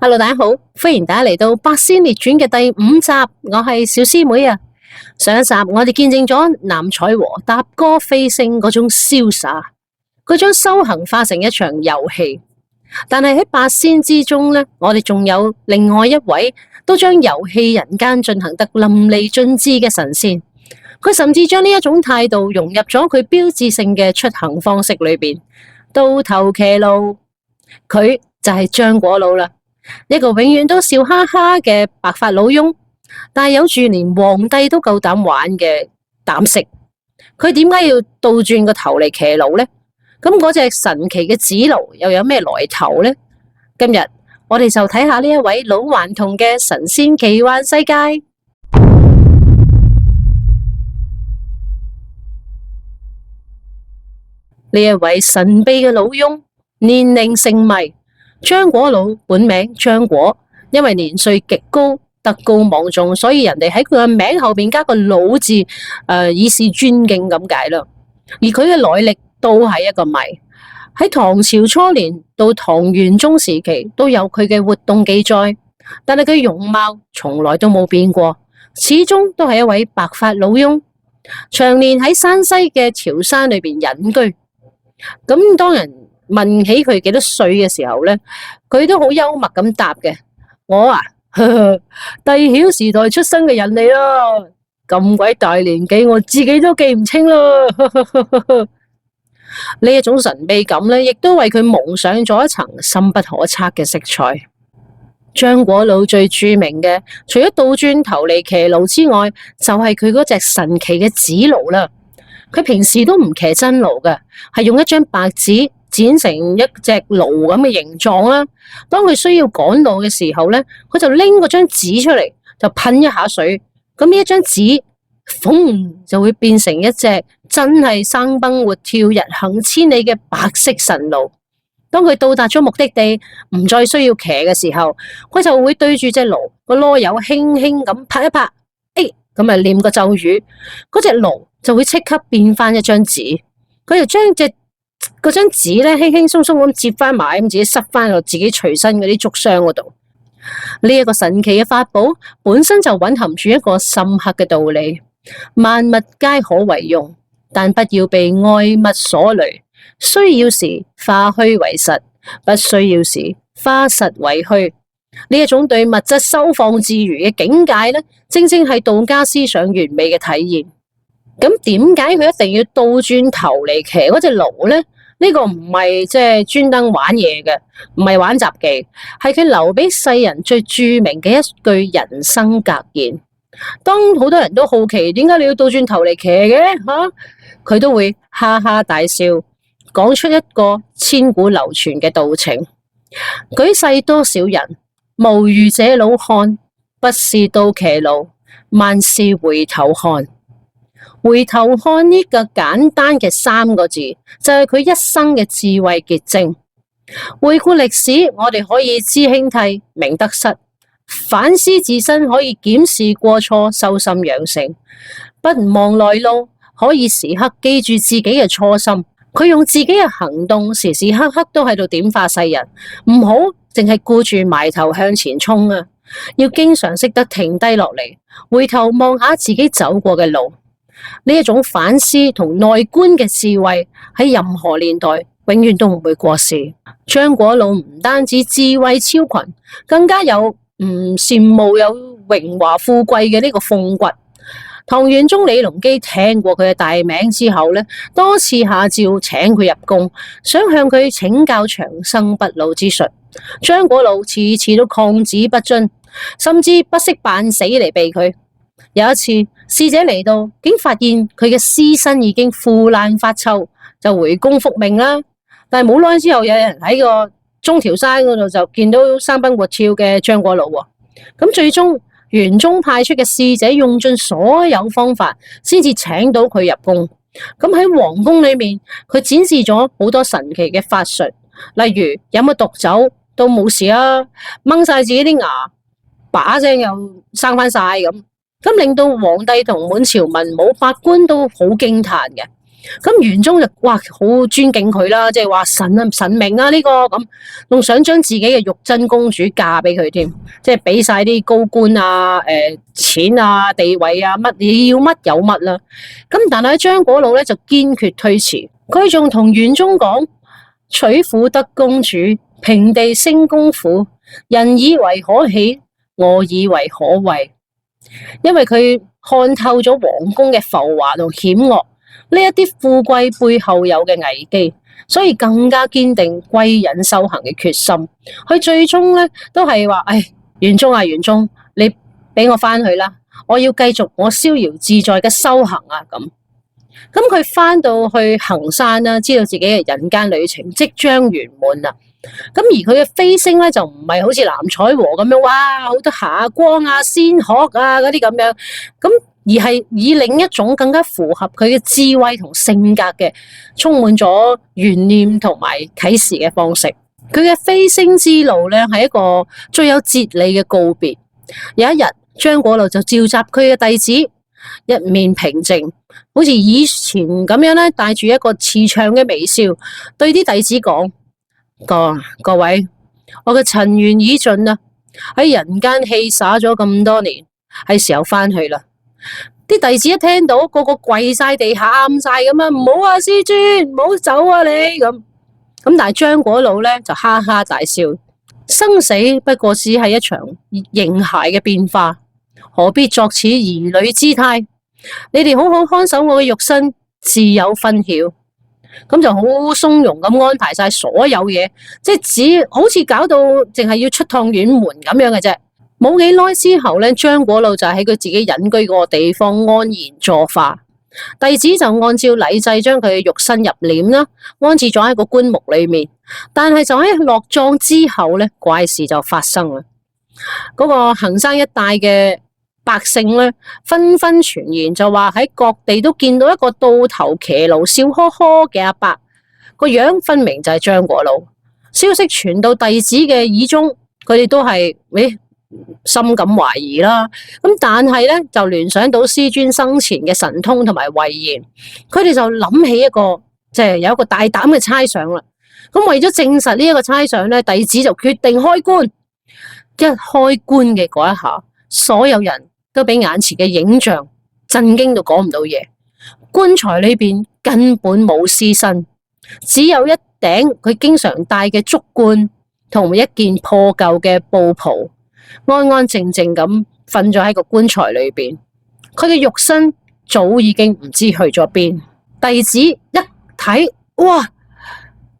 Hello，大家好，歡迎大家嚟到《八仙列傳》嘅第5集，我係小師妹啊。上一集我哋見證咗南彩和踏歌飛升嗰種瀟灑，佢將修行化成一場遊戲。但係喺八仙之中呢，我哋仲有另外一位都將遊戲人間進行得淋漓盡致嘅神仙。佢甚至將呢一種態度融入咗佢標誌性嘅出行方式裏邊，倒頭騎驢。佢就係張果老啦，一個永遠都笑哈哈嘅白髮老翁，但係有住連皇帝都夠膽玩嘅膽識。佢點解要倒轉個頭嚟騎驢呢？咁嗰隻神奇嘅紫驢又有咩來頭呢？今日我哋就睇下呢一位老頑童嘅神仙奇幻世界。呢一位神秘嘅老翁，年齡盛米，張果老本名張果，因為年歲極高，德高望重，所以人哋喺佢嘅名後邊加個老字，以示尊敬咁解啦。而佢嘅來歷都係一個謎。喺唐朝初年到唐玄宗時期都有佢嘅活動記載，但係佢容貌從來都冇變過，始終都係一位白髮老翁，長年喺山西嘅潮山裏邊隱居。咁當人問起佢幾多歲嘅時候呢，佢都好幽默咁答嘅：我啊，帝曉時代出生嘅人嚟啦，咁鬼大年紀，我自己都記唔清啦。呢一種神秘感呢，亦都為佢蒙上咗一層深不可測嘅色彩。張果老最著名嘅，除咗倒轉頭嚟騎驢之外，就係佢嗰隻神奇嘅紫驢啦。佢平時都唔騎真驢嘅，係用一張白紙剪成一隻驢咁嘅形狀啦。當佢需要趕路嘅時候呢，佢就拎嗰張紙出嚟，就噴一下水，咁呢一張紙，風就會變成一隻真係生蹦活跳、日行千里嘅白色神驢。當佢到達咗目的地，唔再需要騎嘅時候，佢就會對住隻驢個囉柚輕輕咁拍一拍，咁啊念個咒語，嗰隻驢就會即刻變翻一張紙。佢就將嗰張紙咧輕輕鬆鬆咁折翻埋，咁自己塞翻落自己隨身嗰啲竹箱嗰度。呢一個神奇嘅法寶本身就蘊含住一個深刻嘅道理：萬物皆可為用，但不要被外物所累。需要時化虛為實，不需要時化實為虛。呢一種對物質收放自如嘅境界呢，正正係道家思想完美嘅體現。咁點解佢一定要倒轉頭嚟騎嗰隻驢呢？呢個唔係即係專登玩嘢嘅，唔係玩雜技，係佢留俾世人最著名嘅一句人生格言。當好多人都好奇點解你要倒轉頭嚟騎嘅佢都會哈哈大笑，講出一個千古流傳嘅道情：舉世多少人，無如這老漢，不是倒騎驢，萬事回頭看。回頭看呢個簡單嘅3個字，就係佢一生嘅智慧結晶。回顧歷史，我哋可以知興替、明得失；反思自身，可以檢視過錯、修心養性；不忘來路，可以時刻記住自己嘅初心。佢用自己嘅行動，時時刻刻都喺度點化世人，唔好淨係顧住埋頭向前衝啊！要經常識得停低落嚟，回頭望下自己走過嘅路。呢一種反思同內觀嘅智慧，喺任何年代永遠都唔會過時。張果老唔單止智慧超群，更加有羨慕有榮華富貴嘅呢個風骨。唐玄宗李隆基聽過佢嘅大名之後呢，多次下詔請佢入宮，想向佢請教長生不老之術。張果老次次都抗旨不遵，甚至不惜扮死嚟避佢。有一次，使者嚟到，竟發現佢嘅屍身已經腐爛發臭，就回宮復命啦。但係冇耐之後，有人喺個中條山嗰度就見到生蹦活跳嘅張果老喎。咁最終玄宗派出嘅使者用盡所有方法，先至請到佢入宮。咁喺皇宮裏面，佢展示咗好多神奇嘅法術，例如飲咗毒酒都冇事啊，掹晒自己啲牙，把聲又生翻晒咁。咁令到皇帝同滿朝文武百官都好驚嘆嘅。咁玄宗就哇好尊敬佢啦，即係話神明啊呢個咁，仲想將自己嘅玉真公主嫁俾佢添，即係俾晒啲高官啊、錢啊、地位啊，乜你要乜有乜啦。咁但係張果老咧就堅決推辭，佢仲同玄宗講：娶婦得公主，平地升公府，人以為可喜，我以為可畏。因為佢看透咗皇宮嘅浮華同險惡，呢一啲富貴背後有嘅危機，所以更加堅定歸隱修行嘅決心。佢最終咧都係話：玄宗啊，玄宗，你俾我翻去啦，我要繼續我逍遙自在嘅修行啊！咁佢翻到去衡山啦，知道自己嘅人間旅程即將圓滿啦。咁而佢嘅飛升咧就唔係好似藍采和咁樣，哇，好多霞光啊、仙鶴啊嗰啲咁樣，咁而係以另一種更加符合佢嘅智慧同性格嘅，充滿咗懸念同埋啟示嘅方式。佢嘅飛升之路咧係一個最有哲理嘅告別。有一日，張果老就召集佢嘅弟子，一面平靜，好似以前咁樣咧，帶住一個慈祥嘅微笑，對啲弟子講：各位，我嘅塵緣已盡啦，喺人間戲灑咗咁多年，係時候翻去啦。啲弟子一聽到，個個跪晒地下，喊晒咁啊！唔好啊，師尊，唔好走啊你咁。但係張果老咧就哈哈大笑，生死不過只係一場形骸嘅變化，何必作此兒女姿態？你哋好好看守我嘅肉身，自有分曉。咁就好鬆容咁安排晒所有嘢，即係只好似搞到淨係要出趟遠門咁樣嘅啫。冇幾耐之後咧，張果老就喺佢自己隱居嗰個地方安然坐化，弟子就按照禮制將佢嘅肉身入殮啦，安置咗喺個棺木裏面。但係就喺落葬之後咧，怪事就發生啦。嗰個衡山一帶嘅百姓咧，紛紛傳言就話喺各地都見到一個倒頭騎驢笑呵呵嘅阿伯，個樣分明就係張果老。消息傳到弟子嘅耳中，佢哋都係深感懷疑啦。咁但係咧就聯想到師尊生前嘅神通同埋慧言，佢哋就諗起一個有一個大膽嘅猜想啦。咁為咗證實呢一個猜想咧，弟子就決定開棺。一開棺嘅嗰一下，所有人都俾眼前嘅影像震驚到講唔到嘢。棺材裏邊根本冇屍身，只有一頂佢經常戴嘅竹冠同一件破舊嘅布袍，安安靜靜咁瞓咗喺個棺材裏邊。佢嘅肉身早已經唔知去咗邊。弟子一睇，哇！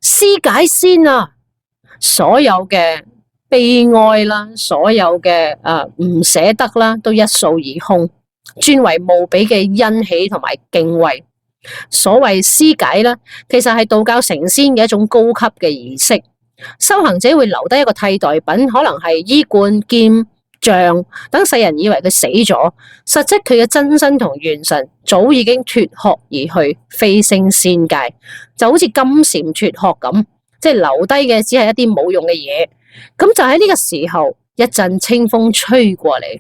屍解仙啊！所有嘅悲哀啦，所有嘅唔捨得啦，都一掃而空，轉為無比嘅欣喜同埋敬畏。所謂屍解啦，其實係道教成仙嘅一種高級嘅儀式。修行者會留低一個替代品，可能係衣冠、劍、杖，等世人以為佢死咗，實質佢嘅真身同元神早已經脫殼而去，飛升仙界，就好似金蟬脫殼咁，即係留低嘅只係一啲冇用嘅嘢。咁就喺呢個時候，一陣清風吹過嚟，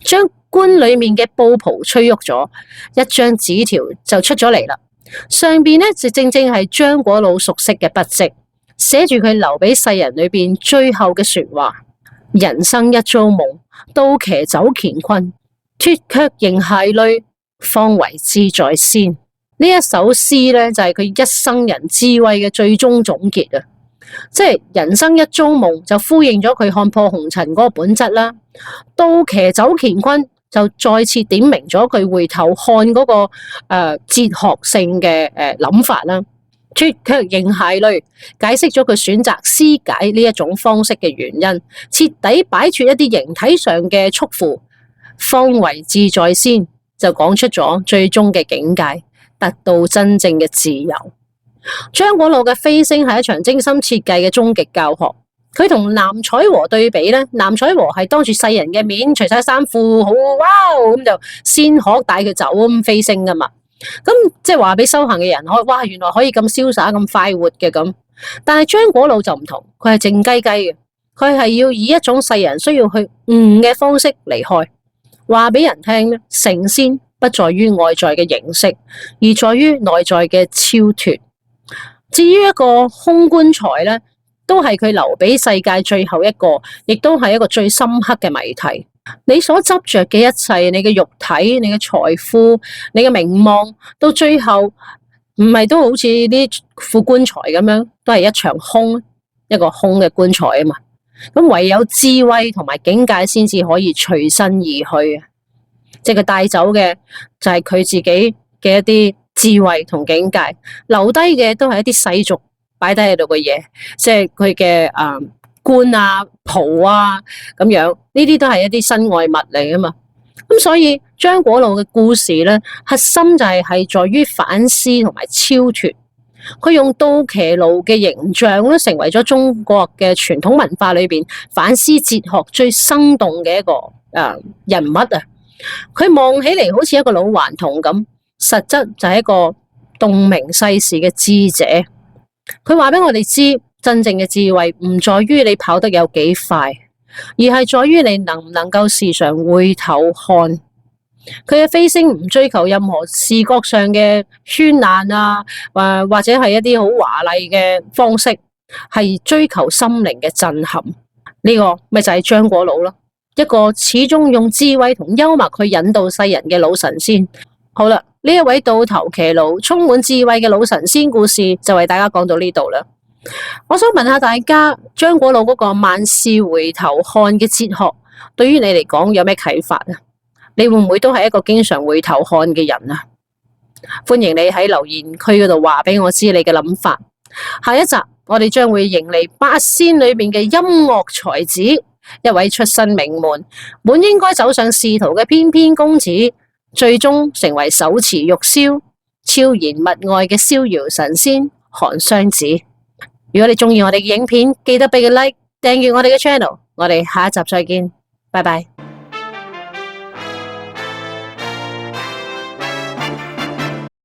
將棺裏面嘅布袍吹喐咗，一張紙條就出咗嚟啦。上邊呢，就正正係張果老熟悉嘅筆跡，寫住佢留俾世人裏邊最後嘅說話：人生一遭夢，倒騎走乾坤，脫卻形骸裡，方為志在仙。呢一首詩呢，就係佢一生人智慧嘅最終總結啊！即係人生一遭夢，就呼應咗佢看破紅塵嗰個本質啦。倒騎走乾坤，就再次點明咗佢回頭看嗰個哲學性嘅諗法啦。脫卻形骸裡，解釋咗佢選擇屍解呢一種方式嘅原因，徹底擺脫一啲形體上嘅束縛，方為志在仙，就講出咗最終嘅境界，達到真正嘅自由。張果老嘅飛升係一場精心設計嘅終極教學。佢同藍采和對比咧，藍采和係當住世人嘅面除晒衫褲，好哇咁就仙鶴帶佢走咁飛升噶嘛。咁即係話俾修行嘅人可哇，原來可以咁瀟灑咁快活嘅咁。但係張果老就唔同，佢係靜雞雞嘅，佢係要以一種世人需要去悟嘅方式離開，話俾人聽咧，成仙不在於外在嘅形式，而在於內在嘅超脫。至於一個空棺材呢，都係佢留俾世界最後一個，亦都係一個最深刻嘅謎題。你所執着嘅一切，你嘅肉體、你嘅財富、你嘅名望，到最後唔係都好似啲副棺材咁樣，都係一場空，一個空嘅棺材啊嘛。咁唯有智慧同埋境界先至可以隨身而去，即係佢帶走嘅就係佢自己嘅一啲智慧同境界，留低嘅都係一啲世俗擺低喺度嘅嘢，即係佢嘅冠啊、袍啊咁樣，呢啲都係一啲身外物嚟啊嘛。咁所以張果老嘅故事咧，核心就係在於反思同埋超脫。佢用倒騎驢嘅形象咧，成為咗中國嘅傳統文化裏邊反思哲學最生動嘅一個人物啊！佢望起嚟好似一個老頑童咁，實質就係一個洞明世事嘅智者。佢話俾我哋知，真正嘅智慧唔在於你跑得有幾快，而係在於你能唔能夠時常回頭看。佢嘅飛升唔追求任何視覺上嘅絢爛啊，或者係一啲好華麗嘅方式，係追求心靈嘅震撼。呢個咪就係張果老咯，一個始終用智慧同幽默去引導世人嘅老神仙。好啦，呢一位倒頭騎驢、充滿智慧嘅老神仙故事就為大家講到呢度啦。我想問下大家，張果老嗰個萬事回頭看嘅哲學，對於你嚟講有咩啟發啊？你會唔會都係一個經常回頭看嘅人啊？歡迎你喺留言區嗰度話俾我知你嘅諗法。下一集我哋將會迎嚟八仙裏面嘅音樂才子，一位出身名門，本應該走上仕途嘅翩翩公子，最終成為手持玉簫、超然物外嘅逍遙神仙韓湘子。如果你中意我哋嘅影片，記得俾個 like，訂閱我哋嘅 channel。我哋下一集再見，拜拜。